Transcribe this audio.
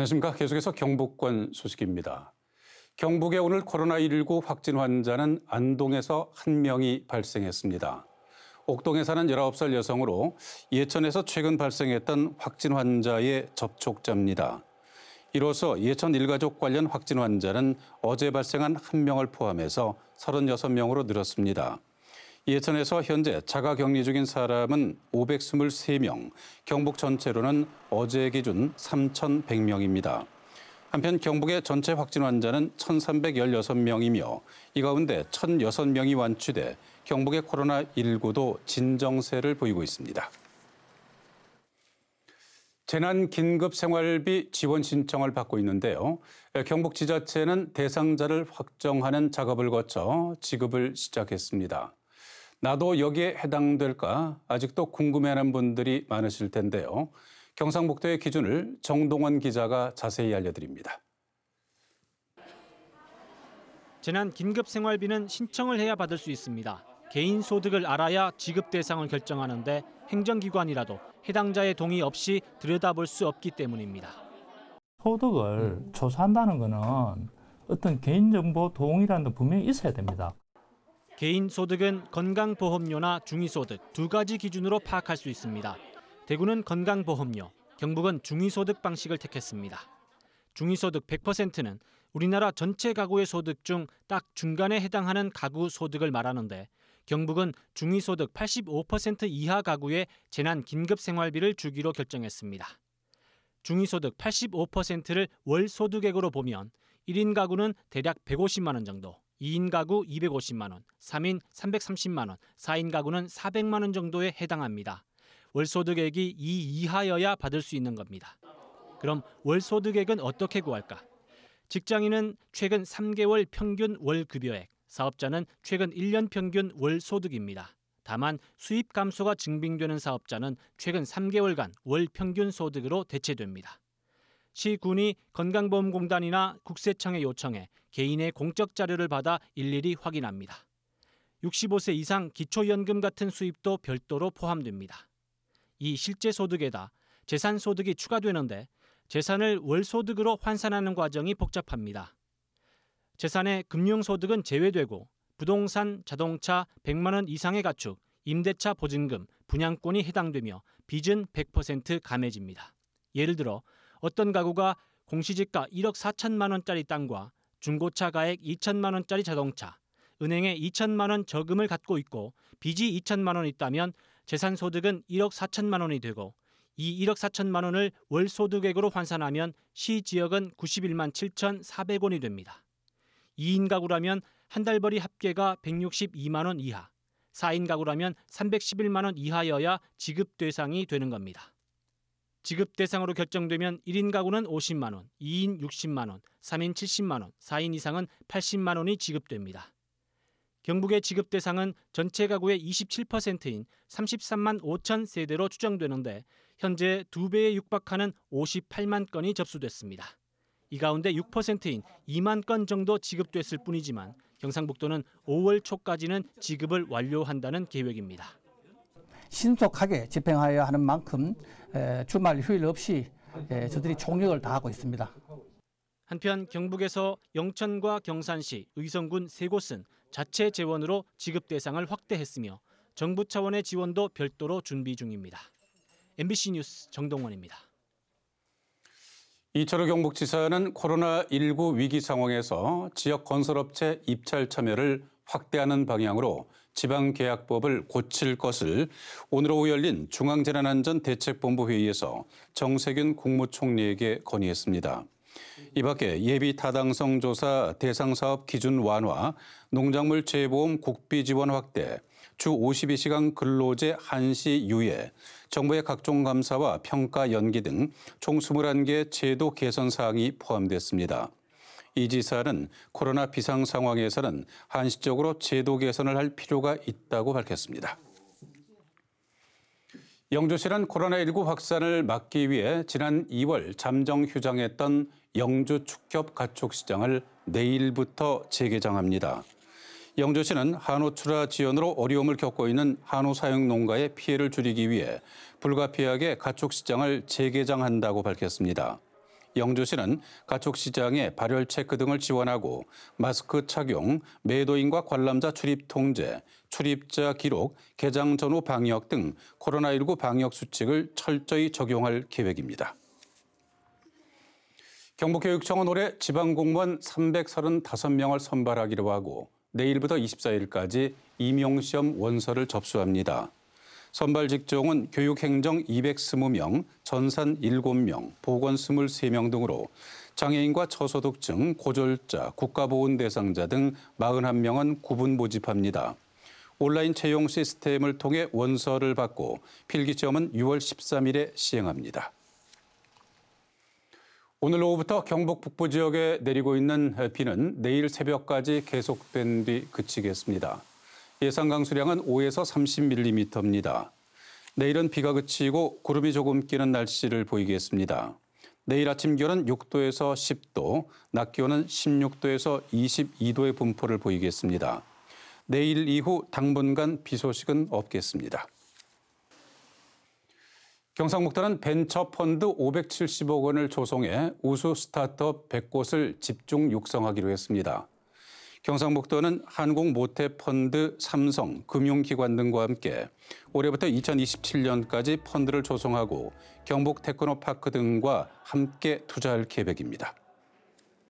안녕하십니까. 계속해서 경북권 소식입니다. 경북에 오늘 코로나19 확진 환자는 안동에서 1명이 발생했습니다. 옥동에 사는 19살 여성으로 예천에서 최근 발생했던 확진 환자의 접촉자입니다. 이로써 예천 일가족 관련 확진 환자는 어제 발생한 1명을 포함해서 36명으로 늘었습니다. 예천에서 현재 자가격리 중인 사람은 523명, 경북 전체로는 어제 기준 3,100명입니다. 한편 경북의 전체 확진 환자는 1,316명이며 이 가운데 1,006명이 완치돼 경북의 코로나19도 진정세를 보이고 있습니다. 재난긴급생활비 지원 신청을 받고 있는데요. 경북지자체는 대상자를 확정하는 작업을 거쳐 지급을 시작했습니다. 나도 여기에 해당될까 아직도 궁금해하는 분들이 많으실 텐데요. 경상북도의 기준을 정동원 기자가 자세히 알려드립니다. 재난긴급생활비는 신청을 해야 받을 수 있습니다. 개인 소득을 알아야 지급 대상을 결정하는데 행정기관이라도 해당자의 동의 없이 들여다볼 수 없기 때문입니다. 소득을 조사한다는 것은 어떤 개인정보 동의라는 게 분명히 있어야 됩니다. 개인 소득은 건강보험료나 중위소득 두 가지 기준으로 파악할 수 있습니다. 대구는 건강보험료, 경북은 중위소득 방식을 택했습니다. 중위소득 100%는 우리나라 전체 가구의 소득 중 딱 중간에 해당하는 가구 소득을 말하는데 경북은 중위소득 85% 이하 가구에 재난긴급생활비를 주기로 결정했습니다. 중위소득 85%를 월소득액으로 보면 1인 가구는 대략 150만 원 정도, 2인 가구 250만 원, 3인 330만 원, 4인 가구는 400만 원 정도에 해당합니다. 월소득액이 이 이하여야 받을 수 있는 겁니다. 그럼 월소득액은 어떻게 구할까? 직장인은 최근 3개월 평균 월급여액, 사업자는 최근 1년 평균 월소득입니다. 다만 수입 감소가 증빙되는 사업자는 최근 3개월간 월 평균 소득으로 대체됩니다. 시, 군이 건강보험공단이나 국세청에 요청해 개인의 공적 자료를 받아 일일이 확인합니다. 65세 이상 기초연금 같은 수입도 별도로 포함됩니다. 이 실제 소득에다 재산소득이 추가되는데 재산을 월소득으로 환산하는 과정이 복잡합니다. 재산의 금융소득은 제외되고 부동산, 자동차, 100만 원 이상의 가축, 임대차 보증금, 분양권이 해당되며 빚은 100% 감해집니다. 예를 들어 어떤 가구가 공시지가 1억 4천만 원짜리 땅과 중고차 가액 2천만 원짜리 자동차, 은행에 2천만 원 저금을 갖고 있고 빚이 2천만 원 있다면 재산소득은 1억 4천만 원이 되고 이 1억 4천만 원을 월소득액으로 환산하면 시지역은 91만 7,400원이 됩니다. 2인 가구라면 한 달벌이 합계가 162만 원 이하, 4인 가구라면 311만 원 이하여야 지급 대상이 되는 겁니다. 지급 대상으로 결정되면 1인 가구는 50만 원, 2인 60만 원, 3인 70만 원, 4인 이상은 80만 원이 지급됩니다. 경북의 지급 대상은 전체 가구의 27%인 33만 5천 세대로 추정되는데 현재 2배에 육박하는 58만 건이 접수됐습니다. 이 가운데 6%인 2만 건 정도 지급됐을 뿐이지만 경상북도는 5월 초까지는 지급을 완료한다는 계획입니다. 신속하게 집행하여야 하는 만큼 주말 휴일 없이 저들이 총력을 다하고 있습니다. 한편 경북에서 영천과 경산시, 의성군 세 곳은 자체 재원으로 지급 대상을 확대했으며 정부 차원의 지원도 별도로 준비 중입니다. MBC 뉴스 정동원입니다. 이철우 경북지사는 코로나19 위기 상황에서 지역 건설업체 입찰 참여를 확대하는 방향으로 지방계약법을 고칠 것을 오늘 오후 열린 중앙재난안전대책본부 회의에서 정세균 국무총리에게 건의했습니다. 이 밖에 예비 타당성 조사 대상사업 기준 완화, 농작물 재보험 국비 지원 확대, 주 52시간 근로제 한시 유예, 정부의 각종 감사와 평가 연기 등 총 21개 제도 개선 사항이 포함됐습니다. 이 지사는 코로나 비상 상황에서는 한시적으로 제도 개선을 할 필요가 있다고 밝혔습니다. 영주시는 코로나19 확산을 막기 위해 지난 2월 잠정 휴장했던 영주 축협 가축시장을 내일부터 재개장합니다. 영주시는 한우 출하 지연으로 어려움을 겪고 있는 한우 사육 농가의 피해를 줄이기 위해 불가피하게 가축시장을 재개장한다고 밝혔습니다. 영주시는 가축시장에 발열 체크 등을 지원하고 마스크 착용, 매도인과 관람자 출입 통제, 출입자 기록, 개장 전후 방역 등 코로나19 방역 수칙을 철저히 적용할 계획입니다. 경북교육청은 올해 지방공무원 335명을 선발하기로 하고 내일부터 24일까지 임용시험 원서를 접수합니다. 선발 직종은 교육행정 220명, 전산 7명, 보건 23명 등으로 장애인과 저소득층, 고졸자, 국가보훈 대상자 등 41명은 구분 모집합니다. 온라인 채용 시스템을 통해 원서를 받고 필기시험은 6월 13일에 시행합니다. 오늘 오후부터 경북 북부 지역에 내리고 있는 비는 내일 새벽까지 계속된 뒤 그치겠습니다. 예상 강수량은 5에서 30mm입니다. 내일은 비가 그치고 구름이 조금 끼는 날씨를 보이겠습니다. 내일 아침 기온은 6도에서 10도, 낮 기온은 16도에서 22도의 분포를 보이겠습니다. 내일 이후 당분간 비 소식은 없겠습니다. 경상북도는 벤처펀드 570억 원을 조성해 우수 스타트업 100곳을 집중 육성하기로 했습니다. 경상북도는 한국모태펀드, 삼성, 금융기관 등과 함께 올해부터 2027년까지 펀드를 조성하고 경북 테크노파크 등과 함께 투자할 계획입니다.